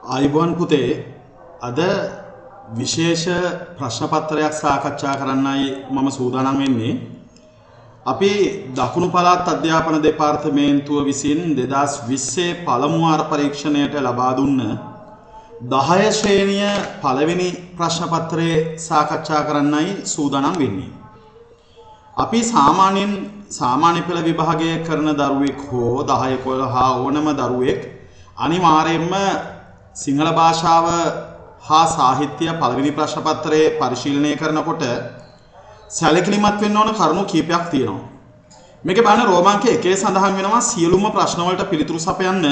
ආයුබෝවන් පුතේ අද විශේෂ ප්‍රශ්න පත්‍රයක් සාකච්ඡා කරන්නයි මම සූදානම් වෙන්නේ. අපි දකුණු පළාත් අධ්‍යාපන දෙපාර්තමේන්තුව විසින් 2020 පළමු වාර පරීක්ෂණයට ලබා දුන්න 10 ශ්‍රේණිය පළවෙනි ප්‍රශ්න පත්‍රයේ සාකච්ඡා කරන්නයි සූදානම් වෙන්නේ. අපි සාමාන්‍ය පෙළ විභාගයේ කරන දරුවෙක් හෝ 10 11 ඕනම දරුවෙක් අනිවාර්යයෙන්ම සිංහල භාෂාව හා සාහිත්‍ය පළවෙනි ප්‍රශ්න පත්‍රයේ පරිශීලනය කරනකොට සැලකිලිමත් වෙන්න ඕන කරුණු කීපයක් තියෙනවා. මේකේ බලන්න රෝමාංක 1 සඳහන් වෙනවා සියලුම ප්‍රශ්න වලට පිළිතුරු සපයන්න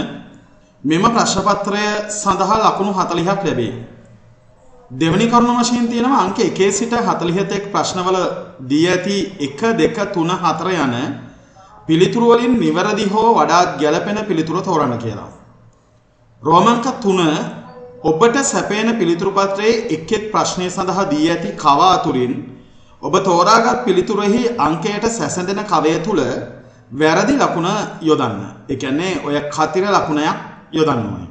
මෙම ප්‍රශ්න පත්‍රය සඳහා ලකුණු 40ක් ලැබේ. දෙවැනි කරුණ වශයෙන් තියෙනවා අංක 1 සිට 40 තෙක් ප්‍රශ්නවල දී ඇති 1 2 3 4 යන පිළිතුරු වලින් නිවැරදි හෝ වඩාත් ගැළපෙන පිළිතුර තෝරන්න කියලා. රෝමාංක 3 ඔබට සැපේන පිළිතුරු පත්‍රයේ එක් එක් ප්‍රශ්නය සඳහා දී ඇති කව අතුරින් ඔබ තෝරාගත් පිළිතුරෙහි අංකයට සැසඳෙන කවය තුල වැරදි ලකුණ යොදන්න. ඒ කියන්නේ ඔය කතිර ලකුණයක් යොදන්න ඕනේ.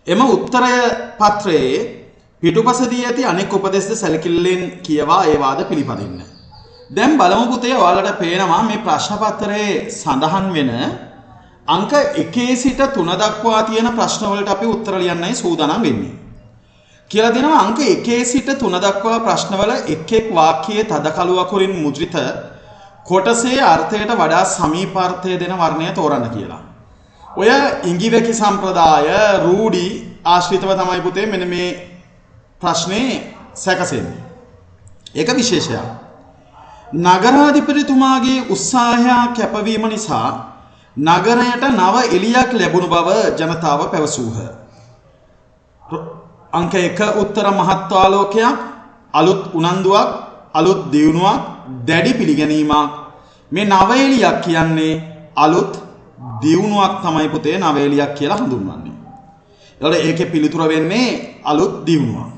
එම උත්තරය පත්‍රයේ පිටුපසදී ඇති අනෙක් උපදේශද සැලකිල්ලෙන් කියවා ඒ වාද පිළිපදින්න. දැන් බලමු පුතේ ඔයාලට පේනවා මේ ප්‍රශ්න පත්‍රයේ සඳහන් වෙන අංක 1 සිට 3 දක්වා තියෙන ප්‍රශ්න වලට අපි උත්තර ලියන්නයි සූදානම් වෙන්නේ. කියලා දෙනවා අංක 1 සිට 3 දක්වා ප්‍රශ්නවල එක් එක් වාක්‍යයේ තදකළු අකුරින් මුද්‍රිත කොටසේ අර්ථයට වඩා සමීප අර්ථය දෙන වර්ණය තෝරන්න කියලා. ඔය ඉඟිවැකි සම්ප්‍රදාය රූඩි ආශ්‍රිතව තමයි පුතේ මෙන්න මේ ප්‍රශ්නේ සැකසෙන්නේ. ඒක විශේෂයක්. නගරාධිපතිතුමාගේ උත්සාහය කැපවීම නිසා නගරයට නව එළියක් ලැබුණු බව ජනතාව පැවසූහ. අංක 1 උත්තර මහත්වාලෝකයක්, අලුත් උනන්දුවක්, අලුත් දියුණුවක්, දැඩි පිළිගැනීමක්. මේ නව එළියක් කියන්නේ අලුත් දියුණුවක් තමයි පුතේ නව එළියක් කියලා හඳුන්වන්නේ. ඒකට ඒකේ පිළිතුර වෙන්නේ අලුත් දියුණුවක්.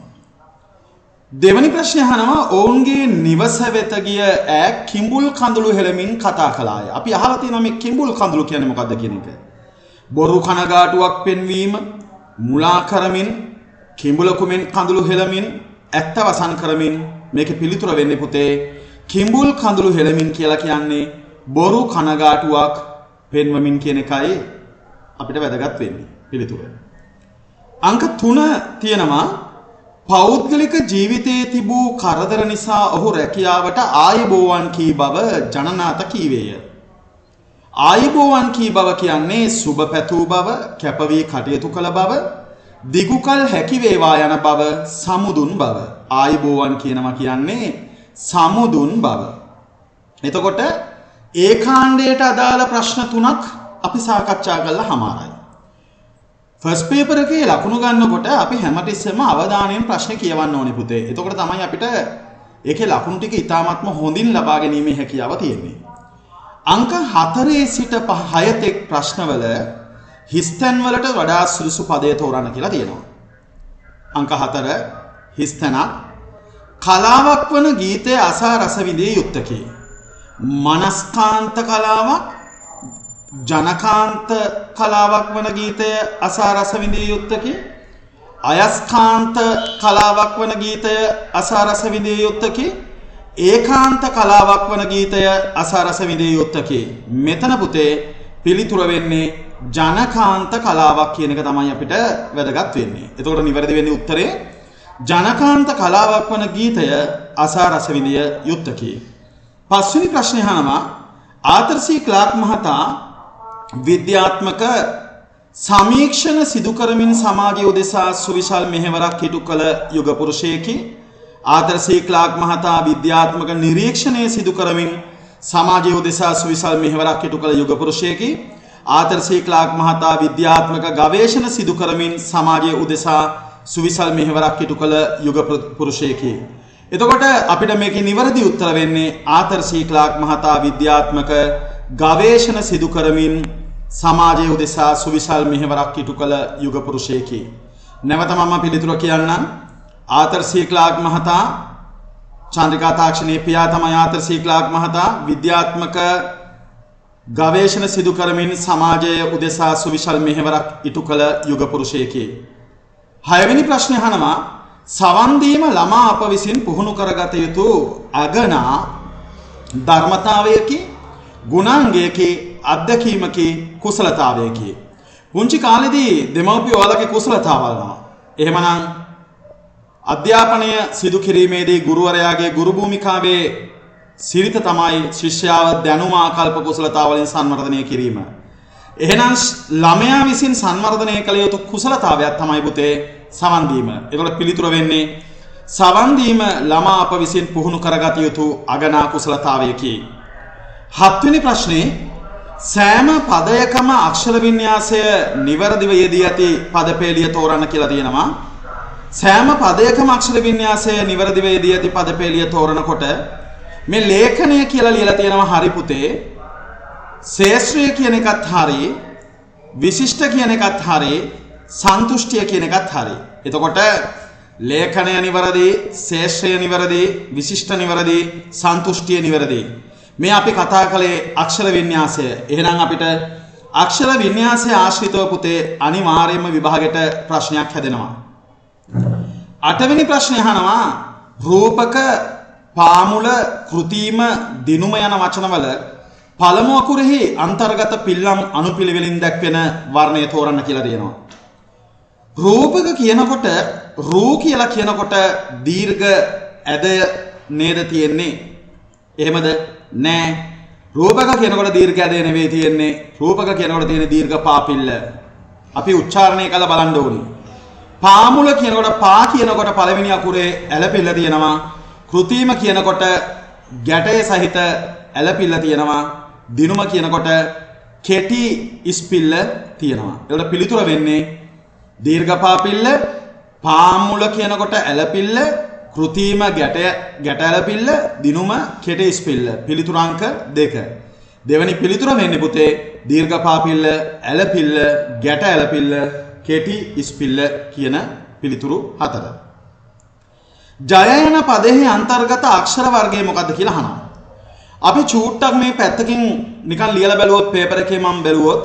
දෙවැනි ප්‍රශ්නය අහනවා ඔවුන්ගේ නිවස වෙත ගිය ඈ කිඹුල් කඳුළු හෙලමින් කතා කළාය. අපි අහලා තියෙනවා මේ කිඹුල් කඳුළු කියන්නේ මොකක්ද කියන එක. බොරු කනගාටුවක් පෙන්වීම, මුලා කරමින්, කිඹුලකුමින් කඳුළු හෙලමින්, ඇත්ත වසන් කරමින් මේකේ පිළිතුර වෙන්නේ පුතේ කිඹුල් කඳුළු හෙලමින් කියලා කියන්නේ බොරු කනගාටුවක් පෙන්වමින් කියන එකයි අපිට වැදගත් වෙන්නේ පිළිතුර. අංක 3 තියෙනවා පෞද්ගලික ජීවිතයේ තිබූ කරදර නිසා ඔහු රැකියාවට ආයුබෝවන් කී බව ජනනාත කීවේය. ආයුබෝවන් කී බව කියන්නේ සුබ පැතූ බව, කැපවී කටයුතු කළ බව, දිගුකල් හැකි වේවා යන බව, සමුදුන් බව. ආයුබෝවන් කියනවා කියන්නේ සමුදුන් බව. එතකොට ඒ කාණ්ඩයට අදාළ ප්‍රශ්න 3ක් අපි සාකච්ඡා කළා හමාරයි. ෆස්ට් පේපර් එකේ ලකුණු ගන්නකොට අපි හැමතිස්සෙම අවධානයෙන් ප්‍රශ්න කියවන්න ඕනේ පුතේ. එතකොට තමයි අපිට ඒකේ ලකුණු ටික ඉතාමත්ම හොඳින් ලබා ගැනීමේ හැකියාව තියෙන්නේ. අංක 4 සිට 6 තෙක් ප්‍රශ්නවල හිස්තැන් වලට වඩා සුදුසු පදය තෝරන්න කියලා තියෙනවා. අංක 4 හිස්තැනක් කලාවක් වන ගීතය අසා රස විඳිය යුත්තකි. මනස්කාන්ත කලාවක් ජනකාන්ත කලාවක් වන ගීතය අසා රස විඳිය යුත්තකි. අයස්කාන්ත කලාවක් වන ගීතය අසා රස විඳිය යුත්තකි. ඒකාන්ත කලාවක් වන ගීතය අසා රස විඳිය යුත්තකි. මෙතන පුතේ පිළිතුර වෙන්නේ ජනකාන්ත කලාවක් කියන එක තමයි අපිට වැදගත් වෙන්නේ. එතකොට නිවැරදි වෙන්නේ උත්තරේ ජනකාන්ත කලාවක් වන ගීතය අසා රස විඳිය යුත්තකි. පස්වෙනි ප්‍රශ්නය අහනවා ආතර් සී ක්ලාක් මහතා විද්‍යාත්මක සමීක්ෂණ සිදු කරමින් සමාජය උදෙසා සුවිශාල මෙහෙවරක් ඉටු කළ යුග පුරුෂයෙකි. ආතර් සී ක්ලාක් මහතා විද්‍යාත්මක නිරීක්ෂණය සිදු කරමින් සමාජය උදෙසා සුවිශාල මෙහෙවරක් ඉටු කළ යුග පුරුෂයෙකි. ආතර් සී ක්ලාක් මහතා විද්‍යාත්මක ගවේෂණ සිදු කරමින් සමාජය උදෙසා සුවිශාල මෙහෙවරක් ඉටු කළ යුග පුරුෂයෙකි. එතකොට අපිට මේකේ නිවැරදි උත්තර වෙන්නේ ආතර් සී ක්ලාක් මහතා විද්‍යාත්මක ගවේෂණ සිදු කරමින් සමාජය උදෙසා සුවිශාල මෙහෙවරක් ඉටු කළ යුග පුරුෂයෙකි. නැවත මම පිළිතුර කියන්නම්. ආතර් සී ක්ලාක් මහතා චන්ද්‍රිකා තාක්ෂණයේ පියා තමයි ආතර් සී ක්ලාක් මහතා විද්‍යාත්මක ගවේෂණ සිදු කරමින් සමාජයේ උදෙසා සුවිශාල මෙහෙවරක් ඉටු කළ යුග පුරුෂයෙකි. 6 වෙනි ප්‍රශ්නේ අහනවා සවන් දීම ළමා අප විසින් පුහුණු කරගත යුතු අගනා ධර්මතාවයකි, ගුණාංගයකි, අත්දැකීමකි, කුසලතාවයකි. පුංචි කාලේදී දෙමව්පියෝ ඔයාලගේ කුසලතාව බලනවා. එහෙමනම් අධ්‍යාපනය සිදු කිරීමේදී ගුරුවරයාගේ ගුරු භූමිකාවේ සිරිත තමයි ශිෂ්‍යයාව දැනුම ආකල්ප කුසලතාව වලින් සංවර්ධනය කිරීම. එහෙනම් ළමයා විසින් සංවර්ධනය කළ යුතු කුසලතාවයක් තමයි පුතේ සවන් දීම. ඒකට පිළිතුර වෙන්නේ සවන් දීම ළමා අප විසින් පුහුණු කරගත යුතු අගනා කුසලතාවයකි. 7 වෙනි ප්‍රශ්නේ සෑම පදයකම අක්ෂර වින්‍යාසය නිවැරදිව යෙදී ඇති පදපේළිය තෝරන්න කියලා තියෙනවා. සෑම පදයකම අක්ෂර වින්‍යාසය නිවැරදිව යෙදී ඇති පදපේළිය තෝරනකොට මේ ලේඛනය කියලා ලියලා තියෙනවා හරි පුතේ. ශේෂ්ත්‍රය කියන එකත් හරි, විශිෂ්ට කියන එකත් හරි, සන්තුෂ්ටිය කියන එකත් හරි. එතකොට ලේඛනය නිවැරදි, ශේෂ්ත්‍රය නිවැරදි, විශිෂ්ට නිවැරදි, සන්තුෂ්ටිය නිවැරදි. මේ අපි කතා කළේ අක්ෂර වින්‍යාසය. එහෙනම් අපිට අක්ෂර වින්‍යාසය ආශ්‍රිතව පුතේ අනිවාර්යයෙන්ම විභාගෙට ප්‍රශ්නයක් හැදෙනවා. 8 වෙනි ප්‍රශ්නේ අහනවා රූපක, පාමුල, කෘතිම, දිනුම යන වචනවල පළමු අකුරෙහි අන්තර්ගත පිල්ලම් අනුපිළිවෙලින් දැක්වෙන වර්ණය තෝරන්න කියලා දෙනවා. රූපක කියනකොට රූ කියලා කියනකොට දීර්ඝ ඇද නේද තියෙන්නේ? එහෙමද? නෑ. රූපක කියනකොට දීර්ඝ ඇද නෙවෙයි තියෙන්නේ. රූපක කියනකොට තියෙන දීර්ඝ පාපිල්ල. අපි උච්චාරණය කළා බලන්න ඕනේ. පාමුල කියනකොට පා කියනකොට පළවෙනි අකුරේ ඇලපිල්ල තියෙනවා. කෘතිම කියනකොට ගැටය සහිත ඇලපිල්ල තියෙනවා. දිනුම කියනකොට කෙටි ඉස්පිල්ල තියෙනවා. ඒකට පිළිතුර වෙන්නේ දීර්ඝ පාපිල්ල, පාමුල කියනකොට ඇලපිල්ල, කෘතිම ගැට ඇලපිල්ල, දිනුම කෙටි ඉස්පිල්ල. පිළිතුර අංක 2. දෙවෙනි පිළිතුර වෙන්නේ පුතේ දීර්ඝ පාපිල්ල, ඇලපිල්ල, ගැට ඇලපිල්ල, කෙටි ඉස්පිල්ල කියන පිළිතුරු 4. ජය යන පදෙහි අන්තර්ගත අක්ෂර වර්ගය මොකක්ද කියලා අහනවා. අපි චූට්ටක් මේ පැත්තකින් නිකන් ලියලා බැලුවොත් පේපර් එකේ මම බැලුවොත්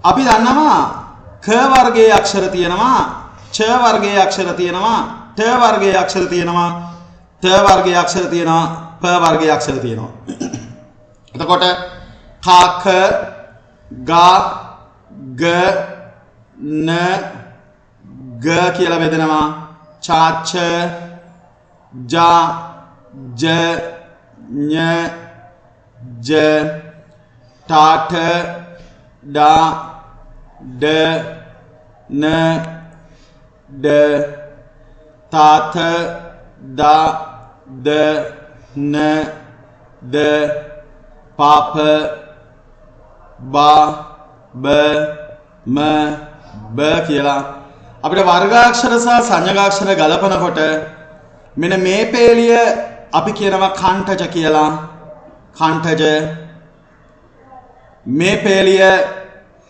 අපි දන්නවා ක වර්ගයේ අක්ෂර තියෙනවා, ච වර්ගයේ අක්ෂර තියෙනවා, ට වර්ගයේ අක්ෂර තියෙනවා, ත වර්ගයේ අක්ෂර තියෙනවා, ප වර්ගයේ අක්ෂර තියෙනවා. එතකොට ක, ඛ, ග, ග, න, ග කියලා බෙදෙනවා. ච, ඡ, ज, ज, ञ, ज, ठाठ, डा, ड, न, ड, ताथ, दा, द, न, द, पाप, बा, ब, म, ब කියලා අපිට වර්ගාක්ෂර සහ සංයුගාක්ෂර ගලපනකොට මෙන්න මේ පේළිය අපි කියනවා කණ්ඨජ කියලා. කණ්ඨජ. මේ පේළිය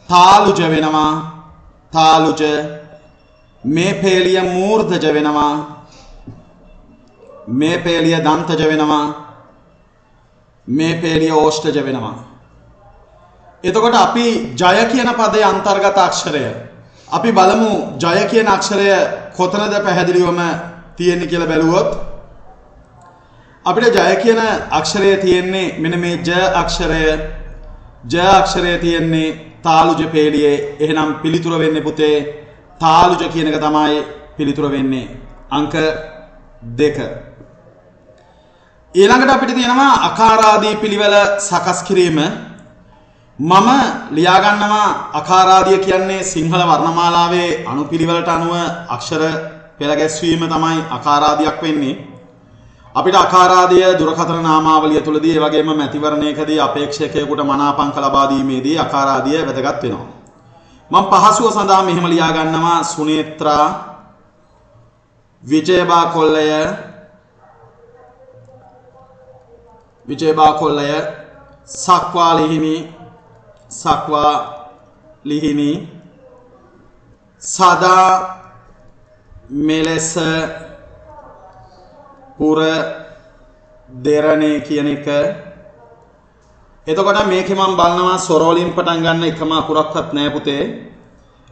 තාලුජ වෙනවා. තාලුජ. මේ පේළිය මූර්ධජ වෙනවා. මේ පේළිය දන්තජ වෙනවා. මේ පේළිය ඕෂ්ඨජ වෙනවා. එතකොට අපි ජය කියන පදයේ අන්තර්ගත අක්ෂරය අපි බලමු. ජය කියන අක්ෂරය කොතනද පැහැදිලිවම තියෙන්නේ කියලා බැලුවොත් අපිට ජය කියන අක්ෂරය තියෙන්නේ මෙන්න මේ ජ අක්ෂරය. ජ අක්ෂරය තියෙන්නේ තාලුජ පේළියේ. එහෙනම් පිළිතුර වෙන්නේ පුතේ තාලුජ කියන එක තමයි පිළිතුර වෙන්නේ. අංක 2. ඊළඟට අපිට තියෙනවා අකාරාදී පිළිවෙල සකස් කිරීම. මම ලියා ගන්නවා අකාරාදිය කියන්නේ සිංහල වර්ණමාලාවේ අනුපිළිවෙලට අනුව අක්ෂර පෙළ ගැස්වීම තමයි අකාරාදියක් වෙන්නේ. අපිට අකාරාදිය දුරකථන නාමාවලිය තුලදී ඒ වගේම මැතිවරණයකදී අපේක්ෂකයෙකුට මනාපංක ලබා දීමේදී අකාරාදිය වැදගත් වෙනවා. මම පහසුව සඳහා මෙහෙම ලියා ගන්නවා සුනේත්‍රා, විජයබා කොල්ලය, සක්වා ලිහිණි, සදා මෙලෙස පුර දෙරණේ කියන එක. එතකොට මේකේ මම බලනවා ස්වර වලින් පටන් ගන්න එකම අකුරක්වත් නැහැ පුතේ.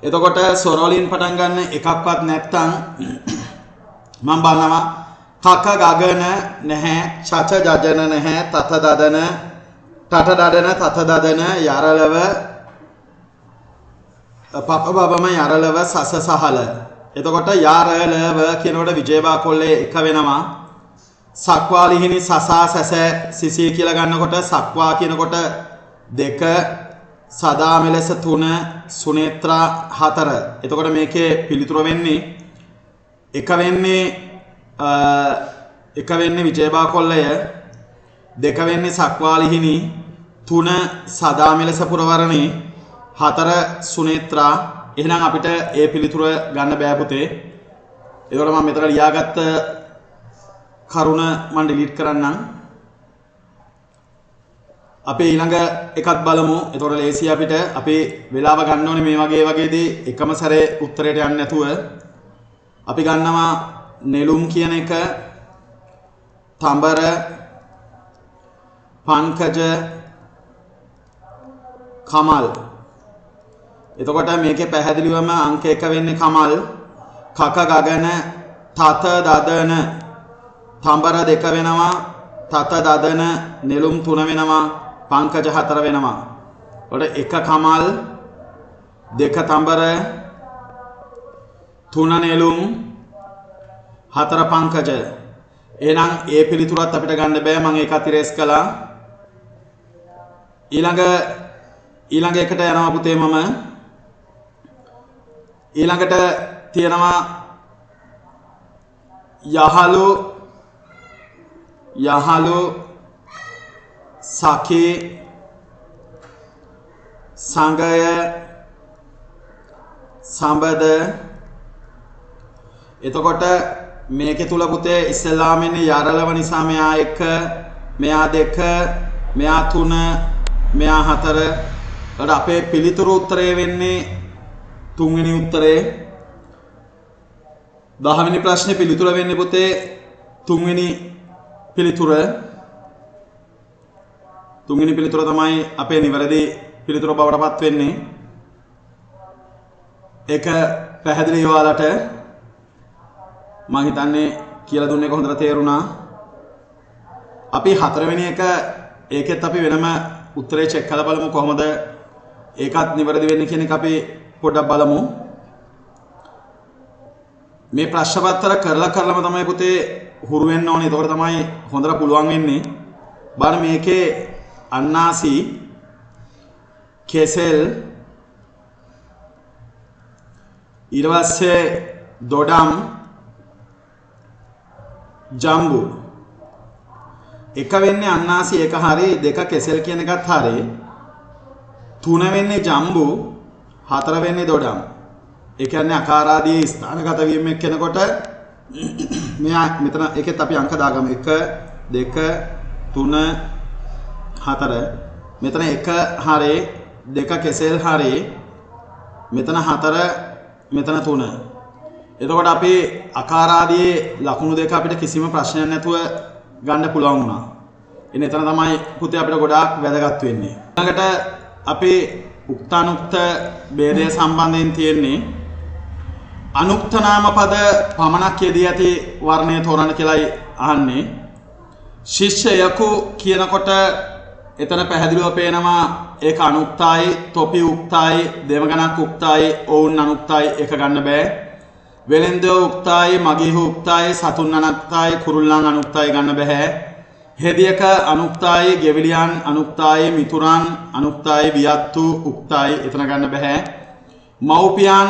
එතකොට ස්වර වලින් පටන් ගන්න එකක්වත් නැත්තම් මම බලනවා කක ගගන නැහැ, චච ජජන නැහැ, තත දදන, තත දදන, තත දදන, යරලව, පප බබම යරලව, සස සහල. එතකොට යරලව කියනකොට විජේබා කොල්ලේ එක වෙනවා. සක්වාලිහිනි සසා සැස සිසී කියලා ගන්නකොට සක්වා කියනකොට 2, සදා මෙලෙස 3, සුනේත්‍රා 4. එතකොට මේකේ පිළිතුර වෙන්නේ එක වෙන්නේ විජේබා කොල්ලය, 2 වෙන්නේ සක්වාලිහිනි, 3 සදා මෙලෙස පුරවරණේ, 4 සුනේත්‍රා. එහෙනම් අපිට ඒ පිළිතුර ගන්න බෑ පුතේ. ඒකට මම මෙතන ලියාගත්ත කරුණ මම ඩිලීට් කරන්නම්. අපි ඊළඟ එකක් බලමු. ඒතකොට ලේසි අපිට අපි වෙලාව ගන්න ඕනේ මේ වගේදී එකම සැරේ උත්තරයට යන්නේ නැතුව. අපි ගන්නවා නෙළුම් කියන එක, තඹර, පංකජ, කමල්. එතකොට මේකේ පැහැදිලිවම අංක 1 වෙන්නේ කමල්, කක ගගන, තත දදන, තඹර 2 වෙනවා, තත දදන, නෙළුම් 3 වෙනවා, පංකජ 4 වෙනවා. එතකොට 1 කමල්, 2 තඹර, 3 නෙළුම්, 4 පංකජ. එහෙනම් ඒ පිළිතුරත් අපිට ගන්න බෑ. මම ඒක අතිරේස් කළා. ඊළඟ එකට යනවා පුතේ මම. ඊළඟට තියෙනවා යහළු, සඛී, සංගය, සම්බද. එතකොට මේකේ තුල පුතේ ඉස්සෙල්ලාම ඉන්නේ යරලව නිසා මෙයා 1, මෙයා 2, මෙයා 3, මෙයා 4. ඊට අපේ පිළිතුරු උත්තරය වෙන්නේ 3 වෙනි උත්තරේ. 10 වෙනි ප්‍රශ්නේ පිළිතුර වෙන්නේ පුතේ 3 වෙනි පිළිතුර. 3 වෙනි පිළිතුර තමයි අපේ නිවැරදි පිළිතුර බවට පත් වෙන්නේ. ඒක පැහැදිලි ඔයාලට මම හිතන්නේ කියලා දුන්නේ කොහොමද තේරුණා. අපි 4 වෙනි එක ඒකෙත් අපි වෙනම උත්තරේ චෙක් කරලා බලමු කොහොමද ඒකත් නිවැරදි වෙන්නේ කියන එක අපි පොඩ්ඩක් බලමු. මේ ප්‍රශ්න පත්‍ර කරලම තමයි පුතේ හුරු වෙන්න ඕනේ. එතකොට තමයි හොඳට පුළුවන් වෙන්නේ. බලන්න මේකේ අන්නාසි, කෙසෙල්, ඊට පස්සේ දොඩම්, ජම්බු. 1 වෙන්නේ අන්නාසි, 1 හරි, 2 කෙසෙල් කියන එකත් හරි, 3 වෙන්නේ ජම්බු, 4 වෙන්නේ දොඩම්. ඒ කියන්නේ අකාරාදී ස්ථානගත වීම කෙනකොට මෙයා මෙතන එකෙත් අපි අංක දාගමු. 1 2 3 4. මෙතන 1 හරි, 2 කෙසෙල් හරි, මෙතන 4, මෙතන 3. එතකොට අපි අකාරාදී ලකුණු දෙක අපිට කිසිම ප්‍රශ්නයක් නැතුව ගන්න පුළුවන් වුණා. එතන තමයි පුතේ අපිට ගොඩාක් වැදගත් වෙන්නේ. ඊළඟට අපි උක්තානුක්ත ભેදය සම්බන්ධයෙන් තියෙන්නේ අනුක්ත නාම පද පමණක් යෙදී ඇති වර්ණය තෝරන්න කියලායි අහන්නේ. ශිෂ්‍යයකු කියනකොට එතන පැහැදිලිව පේනවා ඒක අනුක්තයි, තොපි උක්තයි, දෙවගණක් උක්තයි, ඔවුන් අනුක්තයි. ඒක ගන්න බෑ. වෙලෙන්දෝ උක්තයි, මගීහු උක්තයි, සතුන් අනුක්තයි, කුරුල්ලන් අනුක්තයි ගන්න බෑ. හෙදියක අනුක්තයි, ගෙවිලියන් අනුක්තයි, මිතුරන් අනුක්තයි, වියත්තු උක්තයි. එතන ගන්න බෑ. මව්පියන්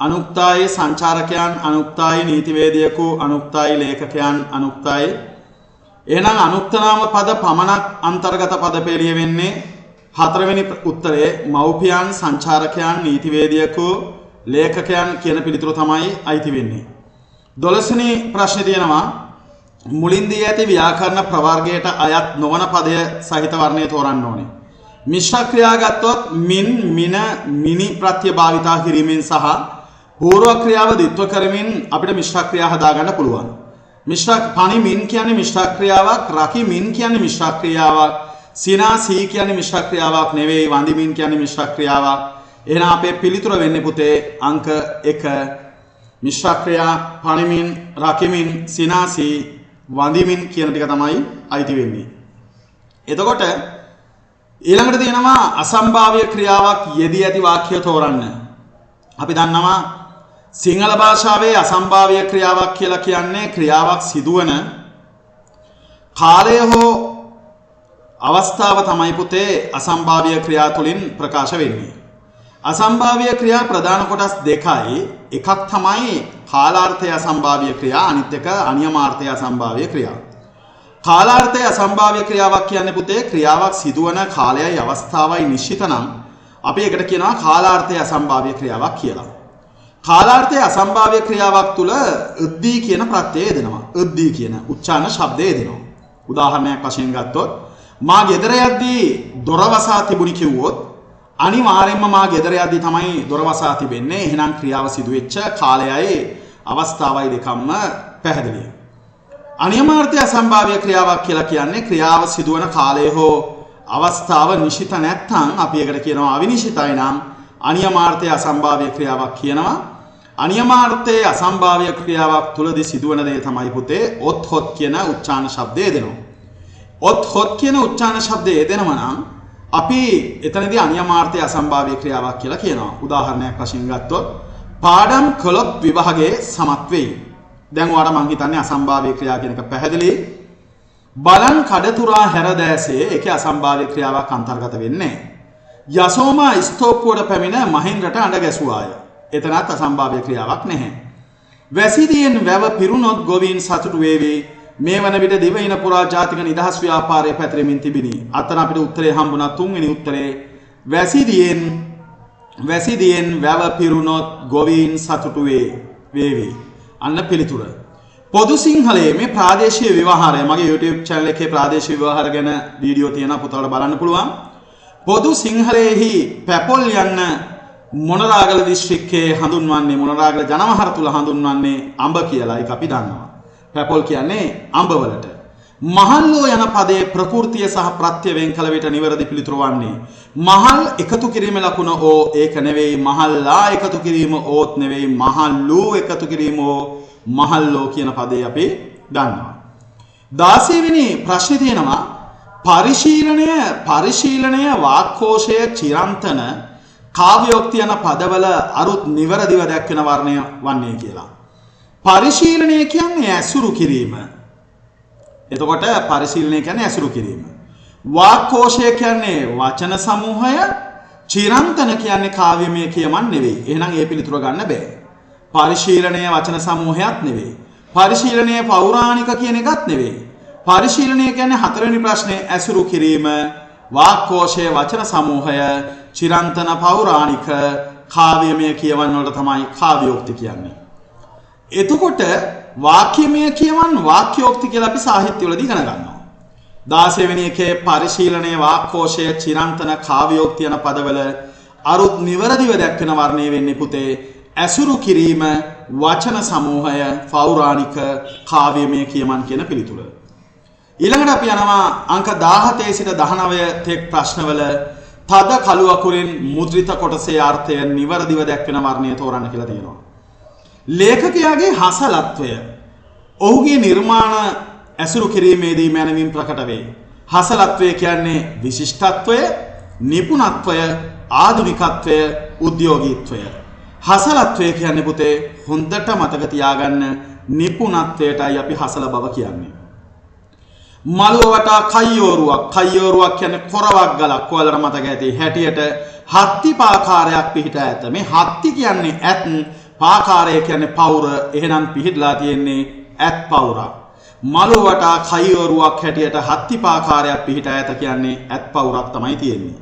අනුක්තයි, සංචාරකයන් අනුක්තයි, නීතිවේදියෙකු අනුක්තයි, ලේඛකයන් අනුක්තයි. එහෙනම් අනුක්ත නාම පද පමණක් අන්තර්ගත පද පෙළිය වෙන්නේ 4 වෙනි උත්තරේ මව්පියන්, සංචාරකයන්, නීතිවේදියෙකු, ලේඛකයන් කියන පිළිතුර තමයි අයිති වෙන්නේ. 12 වෙනි ප්‍රශ්නේ තියෙනවා මුලින් දී ඇති ව්‍යාකරණ ප්‍රවර්ගයට අයත් නොවන පදය සහිත වර්ණය තෝරන්න ඕනේ. මිශ්‍ර ක්‍රියා ගත්තොත් මින්, මින, මිනි ප්‍රත්‍ය භාවිතා කිරීමෙන් සහ පූර්ව ක්‍රියාව ද්විත්ව කරමින් අපිට මිශ්‍ර ක්‍රියා හදාගන්න පුළුවන්. මිශ්‍ර පණි මින් කියන්නේ මිශ්‍ර ක්‍රියාවක්, රකි මින් කියන්නේ මිශ්‍ර ක්‍රියාවක්, සිනාසී කියන්නේ මිශ්‍ර ක්‍රියාවක් නෙවෙයි, වඳිමින් කියන්නේ මිශ්‍ර ක්‍රියාවක්. එහෙනම් අපේ පිළිතුර වෙන්නේ පුතේ අංක 1 මිශ්‍ර ක්‍රියා පණිමින්, රකිමින්, සිනාසී, වඳිමින් කියන ටික තමයි අයිති වෙන්නේ. එතකොට ඊළඟට තියෙනවා අසම්භාව්‍ය ක්‍රියාවක් යෙදී ඇති වාක්‍ය තෝරන්න. අපි දන්නවා සිංහල භාෂාවේ අසම්භාව්‍ය ක්‍රියාවක් කියලා කියන්නේ ක්‍රියාවක් සිදුවන කාලය හෝ අවස්ථාව තමයි පුතේ අසම්භාව්‍ය ක්‍රියා තුලින් ප්‍රකාශ වෙන්නේ. අසම්භාව්‍ය ක්‍රියා ප්‍රධාන කොටස් දෙකයි. එකක් තමයි කාලාර්ථය අසම්භාව්‍ය ක්‍රියා, අනිත් එක අනියමාර්ථය අසම්භාව්‍ය ක්‍රියා. කාලාර්ථය අසම්භාව්‍ය ක්‍රියාවක් කියන්නේ පුතේ ක්‍රියාවක් සිදුවන කාලයයි අවස්ථාවයි නිශ්චිත නම් අපි ඒකට කියනවා කාලාර්ථය අසම්භාව්‍ය ක්‍රියාවක් කියලා. කාලාර්ථය අසම්භාව්‍ය ක්‍රියාවක් තුල උද්දී කියන ප්‍රත්‍යය යෙදෙනවා. උද්දී කියන උච්චාරණ ශබ්දය යෙදෙනවා. උදාහරණයක් වශයෙන් ගත්තොත් මා ගෙදර යද්දී දොර වසා තිබුණි කිව්වොත් අනිවාර්යයෙන්ම මා ගෙදර යද්දී තමයි දොර වසා තිබෙන්නේ. එහෙනම් ක්‍රියාව සිදු වෙච්ච කාලයයි අවස්ථාවයි දෙකම පැහැදිලියි. අනියමාර්ථය අසම්භාව්‍ය ක්‍රියාවක් කියලා කියන්නේ ක්‍රියාව සිදුවන කාලය හෝ අවස්ථාව නිශ්චිත නැත්නම් අපි ඒකට කියනවා අවිනිශ්චිතයි නම් අනියමාර්ථය අසම්භාව්‍ය ක්‍රියාවක් කියනවා. අනියමාර්ථයේ අසම්භාව්‍ය ක්‍රියාවක් තුලදී සිදුවන දේ තමයි පුතේ ඔත් හොත් කියන උච්චාරණ ශබ්දය දෙනවා. ඔත් හොත් කියන උච්චාරණ ශබ්දය දෙනවා නම් අපි එතනදී අනියමාර්ථය අසම්භාව්‍ය ක්‍රියාවක් කියලා කියනවා. උදාහරණයක් වශයෙන් ගත්තොත් පාඩම් කළොත් විභාගයේ සමත් වෙයි. දැන් ඔයාලා මං හිතන්නේ අසම්භාව්‍ය ක්‍රියා කියන එක පැහැදිලි. බලන් කඩතුරා හැරදෑසේ ඒකේ අසම්භාව්‍ය ක්‍රියාවක් අන්තර්ගත වෙන්නේ නැහැ. යසෝමා ස්තෝප්පුවට පැමිණ මහින්ද්‍රට අඬ ගැසුවාය. එතනත් අසම්භාව්‍ය ක්‍රියාවක් නැහැ. වැසිදියෙන් වැව පිරුණොත් ගොවීන් සතුටු වේවි. මේ වන විට දිවයින පුරා ජාතික නිදහස් ව්‍යාපාරය පැතිරෙමින් තිබිනි. අතන අපිට උත්තරේ හම්බුණා තුන්වෙනි උත්තරේ. වැසිදියෙන් වැව පිරුණොත් ගොවීන් සතුටු වේවි. අන්න පිළිතුර. පොදු සිංහලයේ මේ ප්‍රාදේශීය ව්‍යවහාරය මගේ YouTube channel එකේ ප්‍රාදේශීය ව්‍යවහාර ගැන වීඩියෝ තියෙනවා පුතාලට බලන්න පුළුවන්. පොදු සිංහලයේහි පැපොල් යන්න මොනරාගල දිස්ත්‍රික්කයේ හඳුන්වන්නේ මොනරාගල ජනවහර තුල හඳුන්වන්නේ අඹ කියලා. ඒක අපි දන්නවා. පැපොල් කියන්නේ අඹවලට. මහල්ලෝ යන පදයේ ප්‍රകൃතිය සහ ප්‍රත්‍ය වෙන් කළ විට නිවැරදි පිළිතුර වන්නේ මහල් එකතු කිරීම ලකුණ ඕ ඒක නෙවෙයි, මහල්ලා එකතු කිරීම ඕත් නෙවෙයි, මහල්ලෝ එකතු කිරීම ඕ මහල්ලෝ කියන පදේ අපි දන්නවා. 16 වෙනි ප්‍රශ්නේ තියෙනවා පරිශීලනය වාක්කෝෂය චිරන්තන කාව්‍යෝක්ති යන පදවල අරුත් නිවැරදිව දැක්වෙන වර්ණය වන්නේ කියලා. පරිශීලනය කියන්නේ ඇසුරු කිරීම. එතකොට පරිශීලනය කියන්නේ ඇසුරු කිරීම. වාක්කෝෂය කියන්නේ වචන සමූහය, චිරන්තන කියන්නේ කාව්‍යමය කියමන් නෙවෙයි. එහෙනම් ඒ පිළිතුර ගන්න බෑ. පරිශීලනය වචන සමූහයක් නෙවෙයි. පරිශීලනය පෞරාණික කියන එකත් නෙවෙයි. පරිශීලනය කියන්නේ හතරවෙනි ප්‍රශ්නේ ඇසුරු කිරීම, වාක්කෝෂය වචන සමූහය, චිරන්තන පෞරාණික, කාව්‍යමය කියමන් වලට තමයි කාව්‍යෝක්ති කියන්නේ. එතකොට වාක්‍යමය කියමන් වාක්‍යෝක්ති කියලා අපි සාහිත්‍ය වලදී ඉගෙන ගන්නවා. 16 වෙනි එකේ පරිශීලනය වාක්කෝෂය චිරන්තන කාව්‍යෝක්ති යන පදවල අරුත් නිවැරදිව දැක්වෙන වර්ණය වෙන්නේ පුතේ ඇසුරු කිරීම, වචන සමූහය, පෞරාණික, කාව්‍යමය කියමන් කියන පිළිතුර. ඊළඟට අපි යනවා අංක 17 සිට 19 තෙක් ප්‍රශ්නවල තද කළු අකුරින් මුද්‍රිත කොටසේ අර්ථය නිවැරදිව දැක්වෙන වර්ණය තෝරන්න කියලා තියෙනවා. ලේඛකයාගේ හසලත්වය ඔහුගේ නිර්මාණ ඇසුරු කිරීමේදී මැනවින් ප්‍රකට වේ. හසලත්වය කියන්නේ විශිෂ්ටත්වය, නිපුණත්වය, ආධුනිකත්වය, උද්‍යෝගීත්වය. හසලත්වය කියන්නේ පුතේ හොඳට මතක තියාගන්න නිපුණත්වයටයි අපි හසල බව කියන්නේ. මළුව වටා කයියෝරුවක් කියන්නේ කොරවක් ගලක්. ඔයාලට මතක ඇති හැටියට හත්ති පාකාරයක් පිහිට ඇත. මේ හත්ති කියන්නේ ඇත්, පාකාරය කියන්නේ පවුර. එහෙනම් පිහිටලා තියෙන්නේ ඇත් පවුරක්. මළුව වටා කයියෝරුවක් හැටියට හත්ති පාකාරයක් පිහිට ඇත කියන්නේ ඇත් පවුරක් තමයි තියෙන්නේ.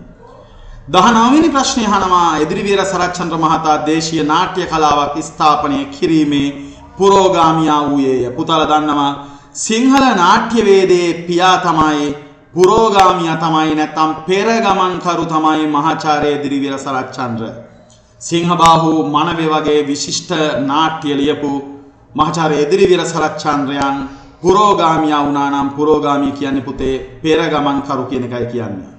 19 වෙනි ප්‍රශ්නේ අහනවා එදිරිවීර සරච්චන්ද්‍ර මහතා දේශීය නාට්‍ය කලාවක් ස්ථාපනය කිරීමේ පුරෝගාමියා වූයේය. පුතාලා දන්නවා සිංහල නාට්‍යවේදයේ පියා තමයි, පුරෝගාමියා තමයි, නැත්නම් පෙරගමන්කරු තමයි මහාචාර්ය එදිරිවීර සරච්චන්ද්‍ර. සිංහබාහු මනවේ වගේ විශිෂ්ට නාට්‍ය ලියපු මහාචාර්ය එදිරිවීර සරච්චන්ද්‍රයන් පුරෝගාමියා වුණා නම් පුරෝගාමී කියන්නේ පුතේ පෙර ගමන් කරු කියන එකයි කියන්නේ.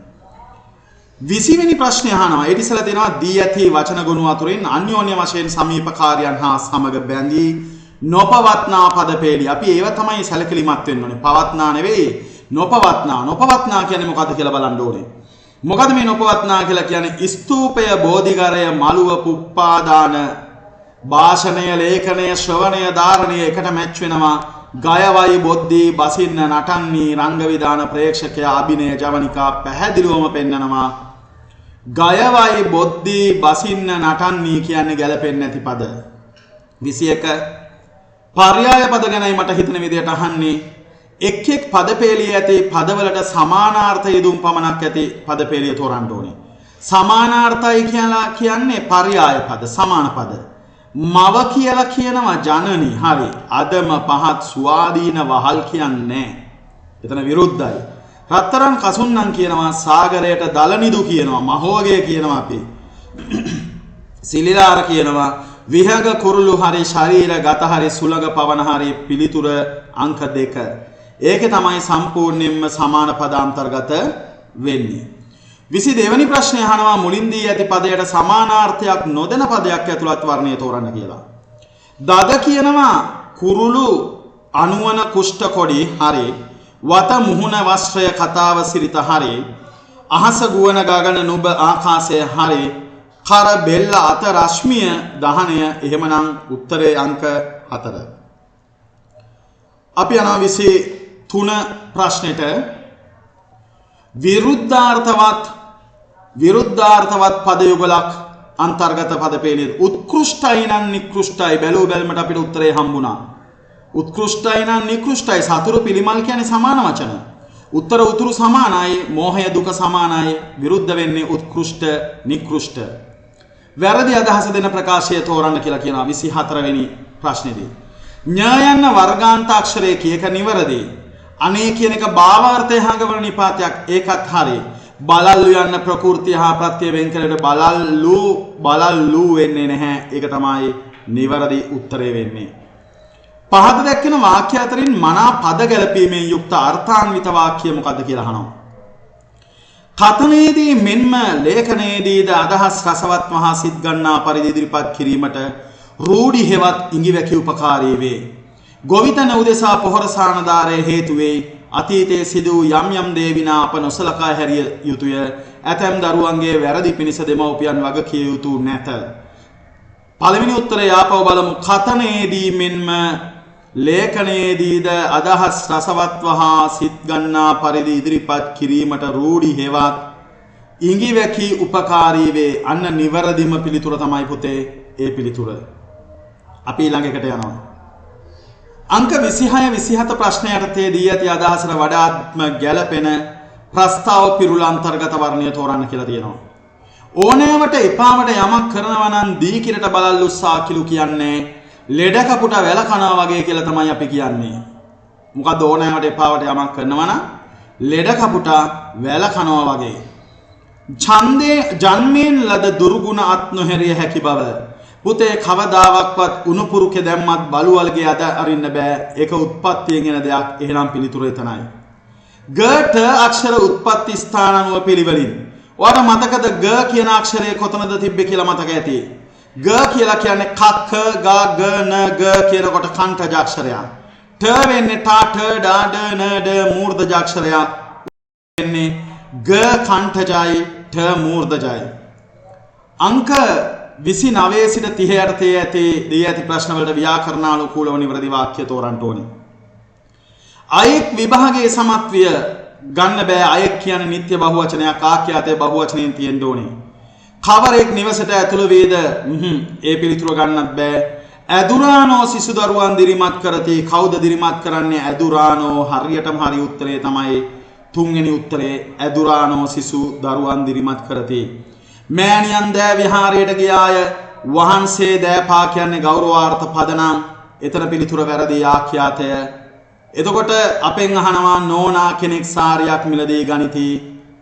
20 වෙනි ප්‍රශ්නය අහනවා. ඒ ඉස්සලා දෙනවා දී ඇති වචන ගොනු අතුරින් අන්‍යෝන්‍ය වශයෙන් සමීපකාරයන් හා සමග බැඳී නොපවත්නා පදපේලි. අපි ඒව තමයි සැලකිලිමත් වෙන්න ඕනේ. පවත්නා නෙවෙයි නොපවත්නා. නොපවත්නා කියන්නේ මොකද්ද කියලා බලන්න ඕනේ. මොකද මේ නොපවත්නා කියලා කියන්නේ ස්තූපය, බෝධිඝරය, මළුව, පුප්පාදාන, භාෂණය, ලේඛනය, ශ්‍රවණය, ධාරණය එකට මැච් වෙනවා. ගයවයි බොද්ධි බසින්න නටන්නේ රංග විධාන ප්‍රේක්ෂකයා අභිනය ජවනිකා පැහැදිලිවම පෙන්නනවා. ගයවයි බොද්ධි බසින්න නටන්නේ කියන්නේ ගැලපෙන්නේ නැති පද. 21 පර්යාය පද ගැනයි මට හිතෙන විදිහට අහන්නේ. එක් එක් පදපේළිය ඇති පදවලට සමානාර්ථ යෙදුම් පමණක් ඇති පදපේළිය තෝරන්න ඕනේ. සමානාර්ථයි කියලා කියන්නේ පර්යාය පද, සමාන පද. මව කියලා කියනවා ජනනි. හරි. අදම පහත් ස්වාධීන වහල් කියන්නේ. එතන විරුද්ධයි. රත්තරන් කසුන්නම් කියනවා, සාගරයට දලනිදු කියනවා, මහෝගය කියනවා අපි. සිලිලාර කියනවා, විහග කුරුළු හරි, ශරීර ගත හරි, සුලඟ පවන හරි පිළිතුර අංක 2. ඒකේ තමයි සම්පූර්ණයෙන්ම සමාන පද අන්තර්ගත වෙන්නේ. 22 වෙනි ප්‍රශ්නය අහනවා මුලින් දී ඇති පදයට සමානාර්ථයක් නොදෙන පදයක් ඇතුළත් වර්ණය තෝරන්න කියලා. දද කියනවා කුරුළු අනුවන කුෂ්ඨ කොඩි හරි, වත මුහුණ වස්ත්‍රය කතාව සිරිත හරි, අහස ගුවන ගගන නුඹ ආකාශය හරි, කර බෙල්ල අත රශ්මිය දහනය. එහෙමනම් උත්තරේ අංක 4. අපි යනවා 23 ප්‍රශ්නෙට. විරුද්ධාර්ථවත් පද යුගලක් අන්තර්ගත පද පේළිය. උත්කෘෂ්ටයි නම් නිකෘෂ්ටයි. බැලූ බැලමට අපිට උත්තරේ හම්බුණා. උත්කෘෂ්ටයි නම් නිකෘෂ්ටයි. සතුරු පිළිමල් කියන්නේ සමාන වචන. උත්තර උතුරු සමානයි, මෝහය දුක සමානයි. විරුද්ධ වෙන්නේ උත්කෘෂ්ට නිකෘෂ්ට. වැරදි අදහස දෙන ප්‍රකාශය තෝරන්න කියලා කියනවා 24 වෙනි ප්‍රශ්නේදී. ඥ යන වර්ගාන්තාක්ෂරයේ කීයක නිවැරදි? අනේ කියන එක භාවාර්ථය හඟවන නිපාතයක්. ඒකත් හරි. බලල්ලු යන ප්‍රකෘතිය හා ප්‍රත්‍ය වෙන් කරලා බලල්ලු වෙන්නේ නැහැ. ඒක තමයි නිවැරදි උත්තරය වෙන්නේ. පහත දැක්වෙන වාක්‍ය අතරින් මනා පද ගැලපීමෙන් යුක්ත අර්ථාන්විත වාක්‍ය මොකද්ද කියලා අහනවා. කතනයේදී මෙන්ම ලේඛනයේදීද අදහස් රසවත් මහා සිත් ගන්නා පරිදි ඉදිරිපත් කිරීමට රූಢි හෙවත් ඉඟිවැකි උපකාරී වේ. ගොවිතැන උදෙසා පොහොර සානදාරයේ හේතු වේ. අතීතයේ සිදු යම් යම් දේ විනා අප නොසලකා හැරිය යුතුය. ඇතැම් දරුවන්ගේ වැරදි පිණිස දෙමව්පියන් වග කිය යුතු නැත. පළවෙනි උත්තරය ආපහු බලමු. කතනයේදී මෙන්ම ලේඛනයේදීද අදහස් රසවත්ව හා සිත් ගන්නා පරිදි ඉදිරිපත් කිරීමට රූಢි හෙවත් ඉඟිවැකි උපකාරී වේ. අන්න නිවැරදිම පිළිතුර තමයි පුතේ ඒ පිළිතුර. අපි ඊළඟ එකට යනවා. අංක 26 27 ප්‍රශ්න යටතේ දී ඇති අදහසට වඩාත්ම ගැළපෙන ප්‍රස්තාව පිරුළ අන්තර්ගත වර්ණය තෝරන්න කියලා තියෙනවා. ඕනෑවට එපාවට යමක් කරනවා නම් දී කිරට බලල්ලු සාකිලු කියන්නේ ලෙඩ කපුට වැල කනවා වගේ කියලා තමයි අපි කියන්නේ. මොකද ඕනෑවට එපාවට යමක් කරනවා නම් ලෙඩ කපුට වැල කනවා වගේ. ඡන්දේ ජන්මයෙන් ලද දුර්ගුණ අත් නොහැරිය හැකි බව. පුතේ කවදාවක්වත් උණුපුරුකේ දැම්මත් බලුවල්ගේ අද අරින්න බෑ. ඒක උත්පත්තියෙන් එන දෙයක්. එහෙනම් පිළිතුර එතනයි. ගට අක්ෂර උත්පත්ති ස්ථාන අනුව පිළිවෙලින්. ඔයාලට මතකද ග කියන අක්ෂරය කොතනද තිබ්බේ කියලා මතක ඇති. ග කියලා කියන්නේ කක ග ග න ග කියනකොට කණ්ඨජ අක්ෂරයක්. ට වෙන්නේ ට ඨ ඩ ඩ න ඩ මූර්ධජ අක්ෂරයක්. වෙන්නේ ග කණ්ඨජයි ඨ මූර්ධජයි. අංක 29 සිට 30 යටතේ ඇති දී ඇති ප්‍රශ්න වලට ව්‍යාකරණානුකූලව නිවැරදි වාක්‍ය තෝරන්න ඕනේ. අයෙක් විභාගයේ සමත්වය ගන්න බෑ. අයෙක් කියන්නේ නිත්‍ය බහුවචනයක්. ආඛ්‍යාතයේ බහුවචනයෙන් තියෙන්න ඕනේ. කවරෙක් නිවසට ඇතුළු වේද? ඒ පිළිතුර ගන්නත් බෑ. ඇදුරානෝ සිසු දරුවන් දිරිමත් කරති. කවුද දිරිමත් කරන්නේ? ඇදුරානෝ. හරියටම හරි උත්තරේ තමයි තුන්වෙනි උත්තරේ. ඇදුරානෝ සිසු දරුවන් දිරිමත් කරති. මෑණියන් දෑ විහාරයට ගියාය. වහන්සේ දෑපා කියන්නේ ගෞරවාර්ථ පදනම්. එතන පිළිතුර වැරදි. ආඛ්‍යාතය. එතකොට අපෙන් අහනවා නෝනා කෙනෙක් සාරියක් මිලදී ගනිති.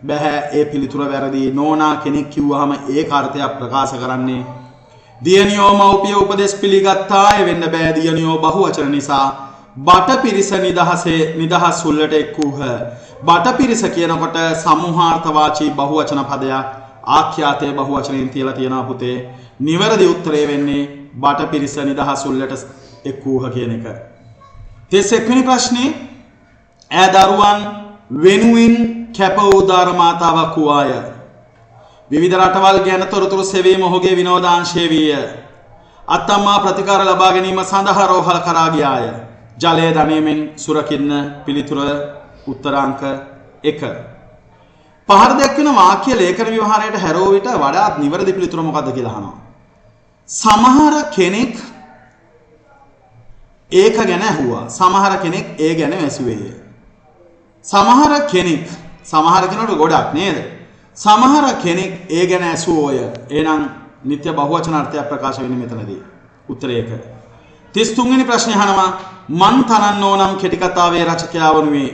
බැහැ. ඒ පිළිතුර වැරදි. නෝනා කෙනෙක් කිව්වහම ඒක අර්ථයක් ප්‍රකාශ කරන්නේ දියණියෝ මව්පිය උපදෙස් පිළිගත්තාය වෙන්න බෑ. දියණියෝ බහුවචන නිසා බටපිරිස නිදහස් සුල්ලට එක්වූහ. බටපිරිස කියනකොට සමූහාර්ථවාචී බහුවචන පදයක් ආඛ්‍යාතයේ බහුවචනයෙන් තියලා තියෙනවා පුතේ. නිවැරදි උත්තරය වෙන්නේ බටපිරිස නිදහස් සුල්ලට එක්වූහ කියන එක. 31 වෙනි ප්‍රශ්නේ ඈ දරුවන් වෙනුවෙන් කැප වූ දාර මාතාවක් වූාය. විවිධ රටවල් ගැන තොරතුරු සෙවීම ඔහුගේ විනෝදාංශය විය. අත්තම්මා ප්‍රතිකාර ලබා ගැනීම සඳහා රෝහල කරා ගියාය. ජලය ධනයමෙන් සුරකින්න පිළිතුර උත්තරාංක 1. පහර දැක්වෙන වාක්‍ය ලේඛන විවහාරයට හැරෝ විට වඩාත් නිවැරදි පිළිතුර මොකක්ද කියලා අහනවා. සමහර කෙනෙක් ඒක ගැන ඇහුවා. සමහර කෙනෙක් ඒ ගැන ඇසුවේය. සමහර කෙනෙකුට ගොඩක් නේද? සමහර කෙනෙක් ඒ ගැන ඇසුවෝය. එහෙනම් නිත්‍ය බහුවචන අර්ථය ප්‍රකාශ වෙන්නේ මෙතනදී. උත්තරය 1. 33 වෙනි ප්‍රශ්නේ අහනවා මන් තනන්න ඕනම් කෙටි කතාවේ රචකයා වනුයේ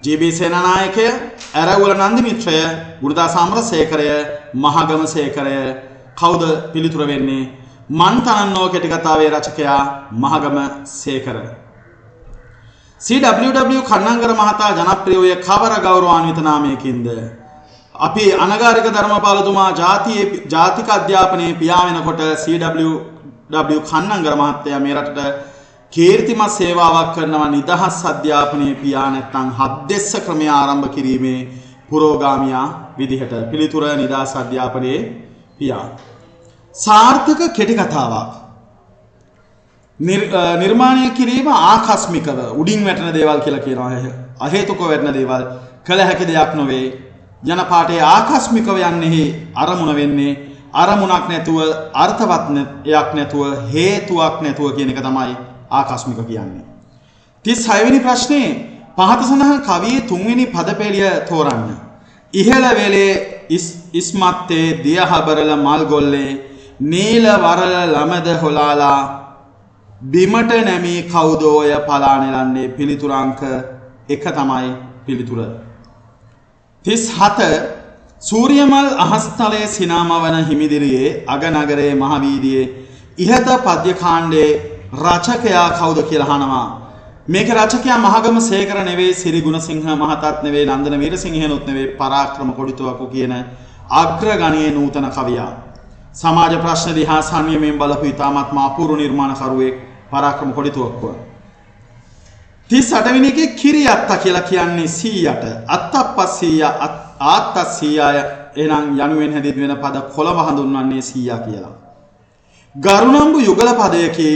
ජී.බී. සේනානායකය, ඇරවුල නන්දි මිත්‍රය, ගුරුදාස අමරසේකරය, මහගම සේකරය. කවුද පිළිතුර වෙන්නේ? මන් තනන්නෝ කෙටි කතාවේ රචකයා මහගම සේකර. CWW කන්නංගර මහතා ජනප්‍රිය වූ කවර ගෞරවාන්විත නාමයකින්ද? අපි අනගාരിക ධර්මපාලතුමා ජාතික අධ්‍යාපනයේ පියා වෙනකොට CWW කන්නංගර මහත්තයා මේ රටට කීර්තිමත් සේවාවක් කරනවා නිදහස් අධ්‍යාපනයේ පියා නැත්නම් හද්දෙස්ස ක්‍රමය ආරම්භ කිරීමේ පුරෝගාමියා විදිහට. පිළිතුර නිදහස් අධ්‍යාපනයේ පියා. සාර්ථක කෙටි කතාවක් නිර්මාණය කිරීම ආකස්මිකව උඩින් වැටෙන දේවල් කියලා කියනවා. අහේතුකව වැටෙන දේවල් කළ හැකි දෙයක් නොවේ. ජනපාඨයේ ආකස්මිකව යන්නේ අරමුණ වෙන්නේ අරමුණක් නැතුව අර්ථවත්යක් නැතුව හේතුවක් නැතුව කියන එක තමයි ආකස්මික කියන්නේ. 36 වෙනි ප්‍රශ්නේ පහත සඳහන් කවියේ 3 වෙනි පදපෙළිය තෝරන්න. ඉහළ වෙලේ ඉස්මත්තේ දියහබරල මල්ගොල්ලේ නීල වරල ළමද හොලාලා බිමට නැමී කවුදෝය පලානෙලන්නේ. පිළිතුර අංක 1 තමයි පිළිතුර. 37 සූර්යමල් අහස්තලයේ සිනාමවන හිමිදිරියේ අගනගරයේ මහවීදියේ ඉහත පද්‍ය කාණ්ඩයේ රචකයා කවුද කියලා අහනවා. මේක රචකයා මහගම සේකර නෙවෙයි, සිරි ගුණසිංහ මහතාත් නෙවෙයි, නන්දන වීරසිංහනුත් නෙවෙයි, පරාක්‍රම කොඩිතුවක්කු කියන අග්‍රගණයේ නූතන කවියා. සමාජ ප්‍රශ්න දිහා සංයමයෙන් බලපු ඉතාමත් අපූර්ව නිර්මාණකරුවෙක් පරාක්‍රම කොඩිතුවක්කුව. 38 වෙනි එකේ කිරියත්ත කියලා කියන්නේ 100ට. අත්තප්පස්සීය ආත්තස්සීය එනම් යනුවෙන් හැදින්වෙන පද 11 හඳුන්වන්නේ 100 කියලා. ගරුණම්බු යුගල පදයකේ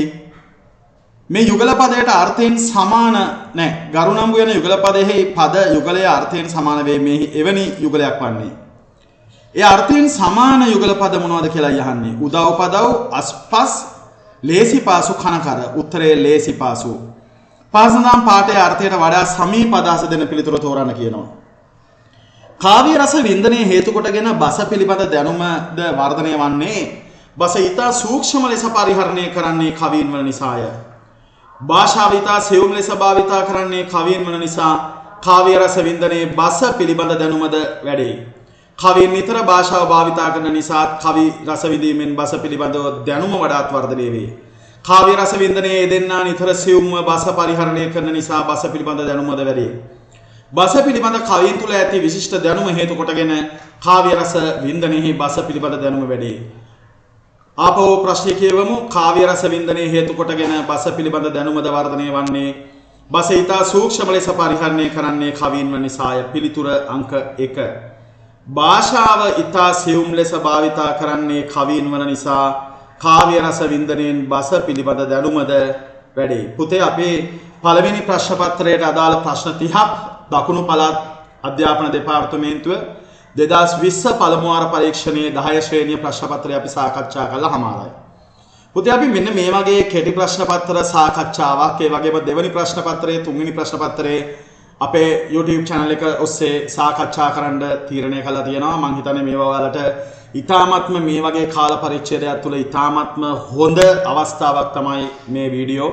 මේ යුගල පදයට අර්ථයෙන් සමාන නැහැ. ගරුණම්බු යන යුගල පදයේ පද යුගලයේ අර්ථයෙන් සමාන වේ. මේ එවැනි යුගලයක් වන්නේ. ඒ අර්ථයෙන් සමාන යුගල පද මොනවද කියලා යහන්නේ. උදව් පදව් අස්පස් ලේසිපාසු කනකර. උත්තරේ ලේසිපාසු. පාසඳාම් පාඨයේ අර්ථයට වඩා සමීප අදහස දෙන පිළිතුර තෝරන්න කියනවා. කාව්‍ය රස වින්දනයේ හේතු කොටගෙන බස පිළිබඳ දැනුමද වර්ධනය වන්නේ බස ඊතා සූක්ෂම ලෙස පරිහරණය කරන්නේ කවීන් වන නිසාය. භාෂාව ඊතා සෙවුම් ලෙස භාවිතා කරන්නේ කවීන් වන නිසා කාව්‍ය රස වින්දනයේ බස පිළිබඳ දැනුමද වැඩේ. කවීන් නිතර භාෂාව භාවිතා කරන නිසා කවි රස විඳීමෙන් බස පිළිබඳව දැනුම වඩාත් වර්ධනය වේ. කාව්‍ය රස වින්දනයේ යෙදෙන්නා නිතර සියුම්ව බස පරිහරණය කරන නිසා බස පිළිබඳ දැනුමද වැඩි. බස පිළිබඳ කවීන් තුල ඇති විශිෂ්ට දැනුම හේතු කොටගෙන කාව්‍ය රස වින්දනයේ බස පිළිබඳ දැනුම වැඩි. ආපහු ප්‍රශ්නේ කියවමු. කාව්‍ය රස වින්දනයේ හේතු කොටගෙන බස පිළිබඳ දැනුමද වර්ධනය වන්නේ බස ඊතා සූක්ෂම ලෙස පරිහරණය කරන්නේ කවීන් වන නිසාය. පිළිතුර අංක 1. භාෂාව ඊතා සියුම් ලෙස භාවිතා කරන්නේ කවීන් වන නිසා කාව්‍ය රස වින්දනයෙන් බස පිළිබඳ දැනුමද වැඩි. පුතේ අපේ පළවෙනි ප්‍රශ්න පත්‍රයට අදාළ ප්‍රශ්න 30ක් දකුණු පළාත් අධ්‍යාපන දෙපාර්තමේන්තුව 2020 පළමු වාර පරීක්ෂණයේ 10 ශ්‍රේණිය ප්‍රශ්න පත්‍රය අපි සාකච්ඡා කළා හමාරයි. පුතේ අපි මෙන්න මේ වගේ කෙටි ප්‍රශ්න පත්‍ර සාකච්ඡාවක් ඒ වගේම දෙවෙනි ප්‍රශ්න පත්‍රයේ තුන්වෙනි ප්‍රශ්න පත්‍රයේ අපේ YouTube channel එක ඔස්සේ සාකච්ඡා කරන්න තීරණය කළා තියෙනවා. මම හිතන්නේ මේවා ඔයාලට ඉතාමත්ම මේ වගේ කාල පරිච්ඡේදයක් තුළ ඉතාමත්ම හොඳ අවස්ථාවක් තමයි මේ වීඩියෝ.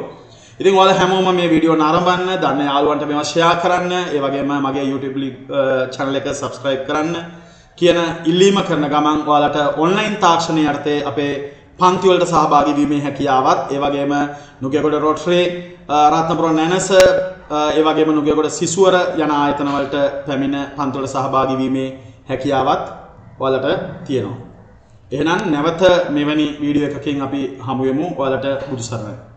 ඉතින් ඔයාලා හැමෝම මේ වීඩියෝ නරඹන්න, දන්න යාළුවන්ට මේවා ෂෙයා කරන්න, ඒ වගේම මගේ YouTube channel එක subscribe කරන්න කියන ඉල්ලීම කරන ගමන් ඔයාලට ඔන්ලයින් තාක්ෂණයේ අර්ථයේ අපේ පන්ති වලට සහභාගී වීමේ හැකියාවත්, ඒ වගේම නුගේගොඩ රොටරි, රත්නපුර නැනස, ඒ වගේම නුගේගොඩ සිසුවර යන ආයතන වලට පැමිණ පන්ති වලට සහභාගී වීමේ හැකියාවත් ඔයාලට තියෙනවා. එහෙනම් නැවත මෙවැනි වීඩියෝ එකකින් අපි හමු වෙමු. ඔයාලට බුදු සරණයි.